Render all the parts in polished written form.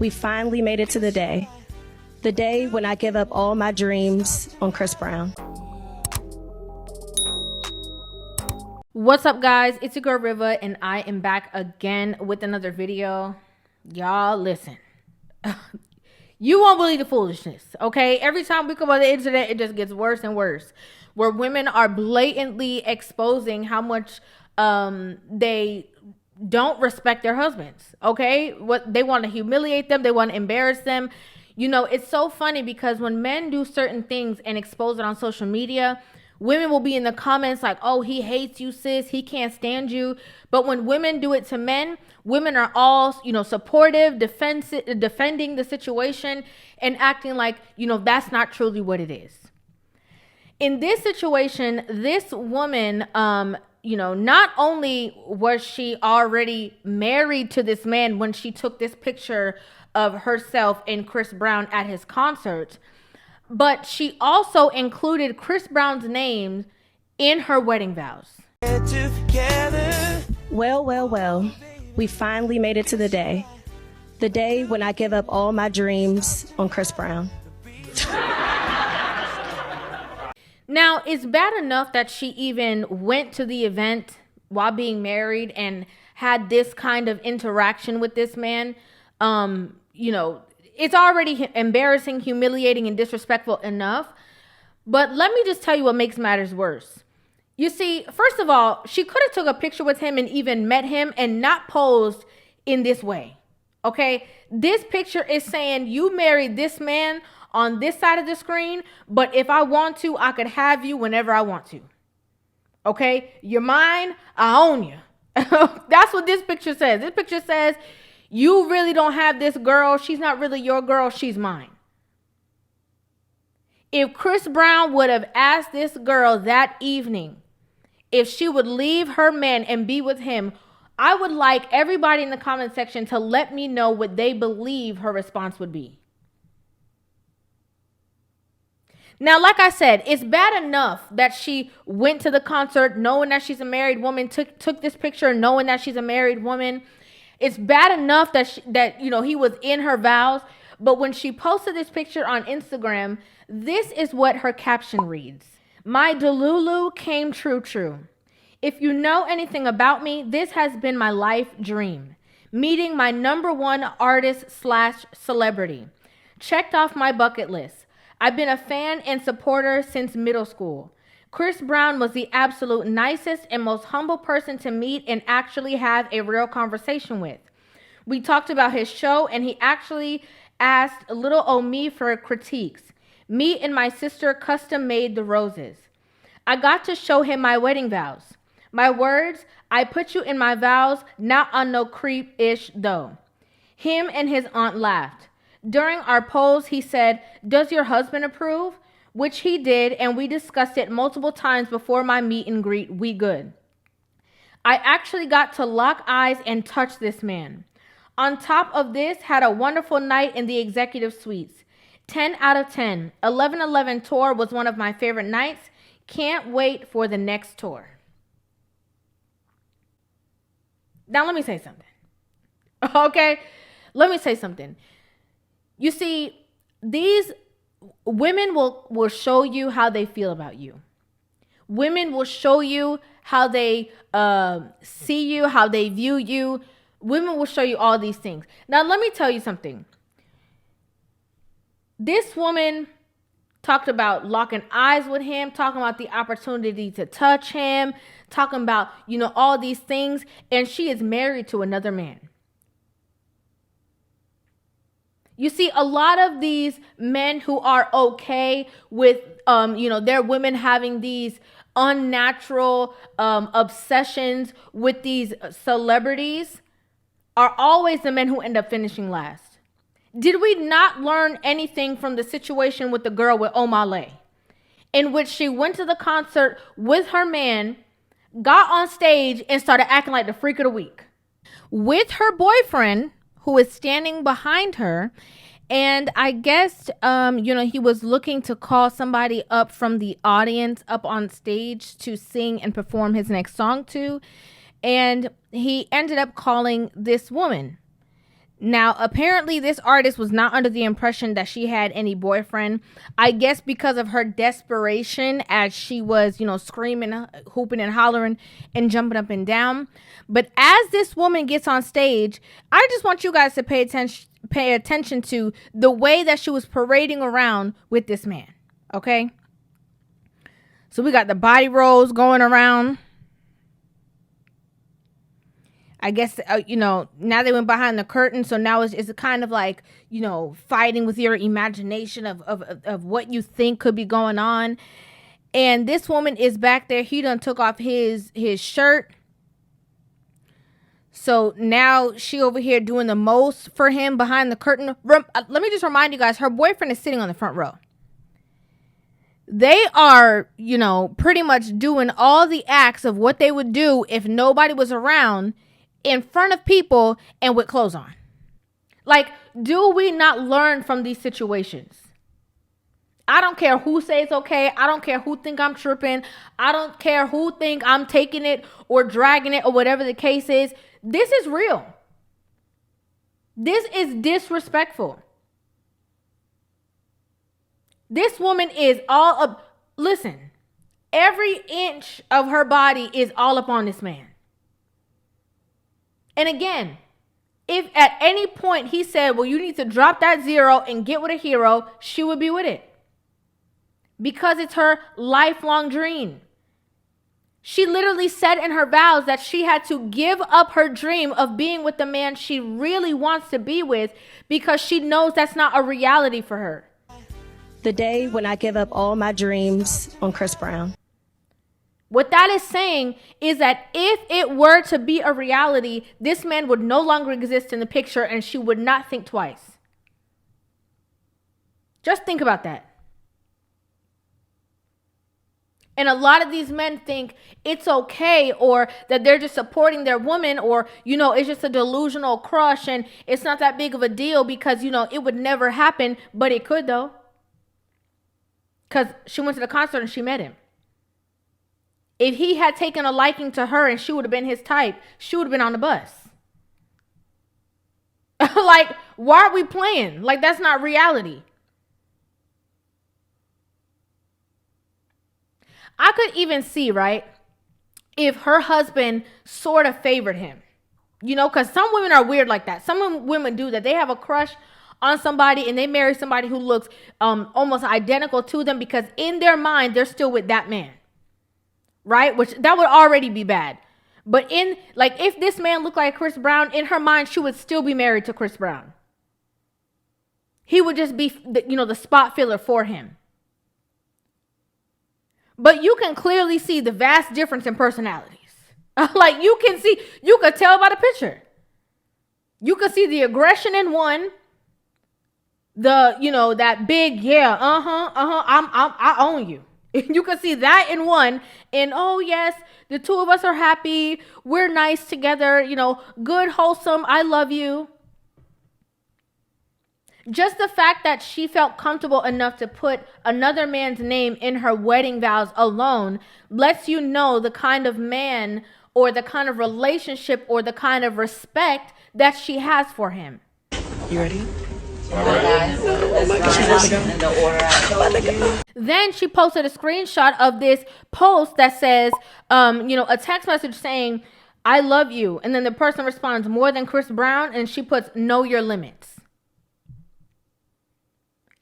We finally made it to the day. The day when I give up all my dreams on Chris Brown. What's up, guys? It's your girl Rivah, and I am back again with another video. Y'all listen. You won't believe the foolishness, okay? Every time we come on the internet, it just gets worse and worse. Where women are blatantly exposing how much they don't respect their husbands, okay? What they want to humiliate them, they want to embarrass them. You know, it's so funny because when men do certain things and expose it on social media, women will be in the comments like, oh, he hates you, sis. He can't stand you. But when women do it to men, women are all, supportive, defending the situation and acting like, that's not truly what it is. In this situation, this woman, not only was she already married to this man when she took this picture of herself and Chris Brown at his concert, but she also included Chris Brown's name in her wedding vows. Well, we finally made it to the day. The day when I give up all my dreams on Chris Brown. Now, it's bad enough that she even went to the event while being married and had this kind of interaction with this man. It's already embarrassing, humiliating, and disrespectful enough. But let me just tell you what makes matters worse. You see, first of all, she could have took a picture with him and even met him and not posed in this way. Okay? This picture is saying you married this man on this side of the screen, but if I want to, I could have you whenever I want to. Okay? You're mine, I own you. That's what this picture says. This picture says, you really don't have this girl. She's not really your girl. She's mine. If Chris Brown would have asked this girl that evening if she would leave her man and be with him, I would like everybody in the comment section to let me know what they believe her response would be. Now, like I said, it's bad enough that she went to the concert knowing that she's a married woman, took this picture knowing that she's a married woman. It's bad enough that he was in her vows, but when she posted this picture on Instagram, this is what her caption reads. My Delulu came true. If you know anything about me, this has been my life dream. Meeting my #1 artist/celebrity. Checked off my bucket list. I've been a fan and supporter since middle school. Chris Brown was the absolute nicest and most humble person to meet and actually have a real conversation with. We talked about his show and he actually asked little old me for critiques. Me and my sister custom made the roses. I got to show him my wedding vows. My words, I put you in my vows, not on no creep-ish though. Him and his aunt laughed. During our polls, he said, does your husband approve? Which he did, and we discussed it multiple times before my meet and greet. We good. I actually got to lock eyes and touch this man. On top of this, had a wonderful night in the executive suites. 10 out of 10. 11/11 tour was one of my favorite nights. Can't wait for the next tour. Now, let me say something. Okay? Let me say something. You see, these women will show you how they feel about you. Women will show you how they see you, how they view you. Women will show you all these things. Now, let me tell you something. This woman talked about locking eyes with him, talking about the opportunity to touch him, talking about, all these things, and she is married to another man. You see, a lot of these men who are okay with, their women having these unnatural obsessions with these celebrities are always the men who end up finishing last. Did we not learn anything from the situation with the girl with Omale, in which she went to the concert with her man, got on stage, and started acting like the freak of the week with her boyfriend, who is standing behind her. And I guess, he was looking to call somebody up from the audience up on stage to sing and perform his next song to. And he ended up calling this woman. Now, apparently, this artist was not under the impression that she had any boyfriend. I guess because of her desperation as she was, screaming, hooping and hollering and jumping up and down. But as this woman gets on stage, I just want you guys to pay attention to the way that she was parading around with this man. Okay? So we got the body rolls going around. I guess, now they went behind the curtain. So now it's kind of like, fighting with your imagination of what you think could be going on. And this woman is back there. He done took off his shirt. So now she over here doing the most for him behind the curtain. Let me just remind you guys, her boyfriend is sitting on the front row. They are, pretty much doing all the acts of what they would do if nobody was around, in front of people and with clothes on. Like, do we not learn from these situations? I don't care who says okay. I don't care who think I'm tripping. I don't care who think I'm taking it or dragging it or whatever the case is. This is real. This is disrespectful. This woman is all up. Listen, every inch of her body is all up on this man. And again, if at any point he said, well, you need to drop that zero and get with a hero, she would be with it. Because it's her lifelong dream. She literally said in her vows that she had to give up her dream of being with the man she really wants to be with because she knows that's not a reality for her. The day when I give up all my dreams on Chris Brown. What that is saying is that if it were to be a reality, this man would no longer exist in the picture and she would not think twice. Just think about that. And a lot of these men think it's okay, or that they're just supporting their woman, or, it's just a delusional crush and it's not that big of a deal because, it would never happen, but it could though. Because she went to the concert and she met him. If he had taken a liking to her and she would have been his type, she would have been on the bus. Like, why are we playing? Like, that's not reality. I could even see, right, if her husband sort of favored him. Because some women are weird like that. Some women do that. They have a crush on somebody and they marry somebody who looks almost identical to them because in their mind, they're still with that man. Right? Which that would already be bad. But if this man looked like Chris Brown, in her mind, she would still be married to Chris Brown. He would just be, the spot filler for him. But you can clearly see the vast difference in personalities. Like you could tell by the picture. You could see the aggression in one. That big, I own you. You can see that in one, and oh yes, the two of us are happy, we're nice together, good, wholesome, I love you. Just the fact that she felt comfortable enough to put another man's name in her wedding vows alone lets you know the kind of man or the kind of relationship or the kind of respect that she has for him. You ready? Then she posted a screenshot of this post that says, a text message saying, I love you. And then the person responds, more than Chris Brown. And she puts, know your limits.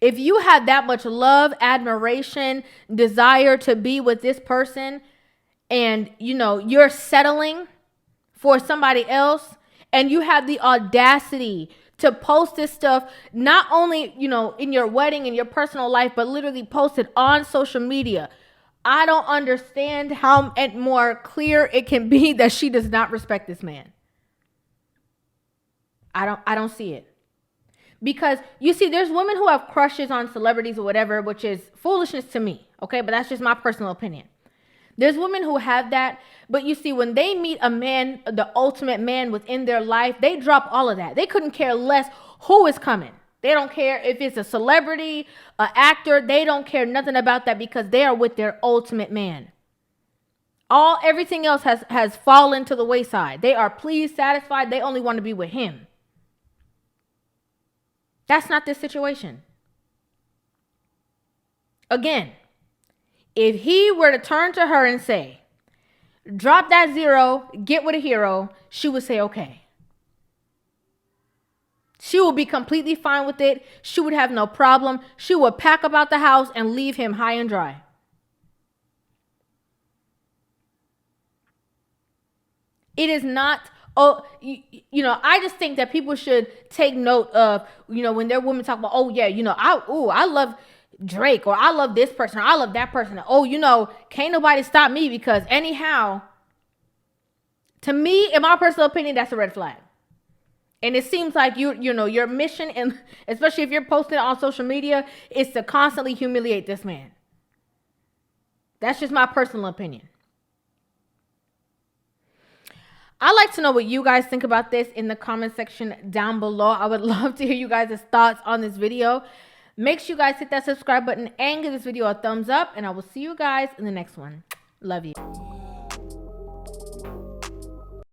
If you have that much love, admiration, desire to be with this person, and, you're settling for somebody else, and you have the audacity to post this stuff, not only, in your wedding, in your personal life, but literally post it on social media. I don't understand how more clear it can be that she does not respect this man. I don't see it. Because you see, there's women who have crushes on celebrities or whatever, which is foolishness to me. Okay. But that's just my personal opinion. There's women who have that, but you see, when they meet a man, the ultimate man within their life, they drop all of that. They couldn't care less who is coming. They don't care if it's a celebrity, an actor. They don't care nothing about that because they are with their ultimate man. Everything else has fallen to the wayside. They are pleased, satisfied. They only want to be with him. That's not this situation. Again, if he were to turn to her and say, drop that 0, get with a hero, she would say, okay. She would be completely fine with it. She would have no problem. She would pack up out the house and leave him high and dry. It is not, I just think that people should take note of, when their women talk about, oh yeah, I love Drake, or I love this person, or I love that person. Oh, can't nobody stop me because anyhow, to me, in my personal opinion, that's a red flag. And it seems like your mission, and especially if you're posting it on social media, is to constantly humiliate this man. That's just my personal opinion. I'd like to know what you guys think about this in the comment section down below. I would love to hear you guys' thoughts on this video. Make sure you guys hit that subscribe button and give this video a thumbs up. And I will see you guys in the next one. Love you.